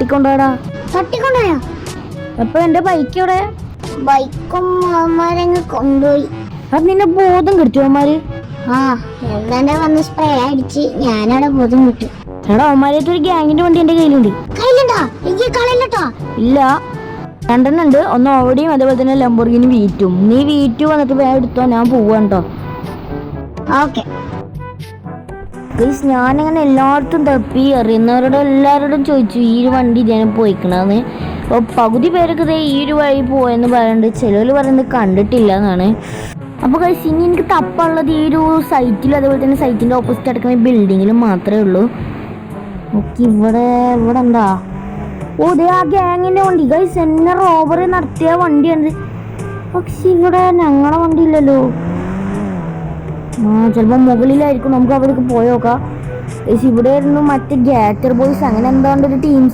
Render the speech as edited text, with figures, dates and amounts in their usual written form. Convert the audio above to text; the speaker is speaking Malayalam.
തട്ടിക്കൊണ്ടോടാ. തട്ടിക്കൊണ്ടോയോ? അപ്പൊ എന്റെ ബൈക്ക് എവിടെ? ബൈക്കും അവന്മാരങ്ങ് കൊണ്ടുപോയി. അത് നിന്നെ ബോധം കിട്ടിയോ അവന്മാര്? ആ എന്താ വന്ന് സ്പ്രേ അടിച്ച് ഞാനവിടെ ബോധം വിട്ടു. എടാ അവന്മാരായിട്ട് ഒരു ഗ്യാങ്ങിന്റെ വണ്ടി എന്റെ കയ്യിലുണ്ട്. കയ്യിലുണ്ടോ? എനിക്ക് കളയില്ലട്ടോ. ഇല്ല, രണ്ടെണ്ണം ഉണ്ട്. ഒന്ന് ഓടിയും അതേപോലെ തന്നെ ലംബോർഗിനി വീറ്റും. നീ വീറ്റു വന്നിട്ട് വേഗം എടുത്തോ, ഞാൻ പോവാണ് കേട്ടോ. ഓക്കെ. ഞാനിങ്ങനെ എല്ലായിടത്തും തപ്പി അറിയുന്നവരോട് എല്ലാവരോടും ചോദിച്ചു ഈ ഒരു വണ്ടി ഇതേനെ പോയിക്കണെന്ന്. അപ്പോൾ പകുതി പേരൊക്കെ ഇതേ ഈ ഒരു വഴി പോയെന്ന് പറയുന്നുണ്ട്, ചിലവർ പറയുന്നത് കണ്ടിട്ടില്ല എന്നാണ്. അപ്പോൾ കഴിച്ച് ഇനി എനിക്ക് തപ്പുള്ളത് ഈ ഒരു സൈറ്റിലും അതേപോലെ തന്നെ സൈറ്റിൻ്റെ ഓപ്പോസിറ്റ് കിടക്കുന്ന ബിൽഡിങ്ങിലും മാത്രമേ ഉള്ളൂ. ഓക്കെ, ഇവിടെ എന്താ? ഓ ദേ ആ ഗ്യാങ്ങിൻ്റെ വണ്ടി ഗൈസ്, എന്നെ റോബറി നടത്തിയ വണ്ടിയാണ്. പക്ഷെ ഇവിടെ ഞങ്ങളുടെ വണ്ടി ഇല്ലല്ലോ. ചിലപ്പോൾ മുകളിലായിരിക്കും, നമുക്ക് അവിടേക്ക് പോയി നോക്കാം. ഇവിടെ ആയിരുന്നു മറ്റേ ഗ്യാറ്റർ ബോയ്സ് അങ്ങനെ എന്താണ്ട് ഒരു ടീംസ്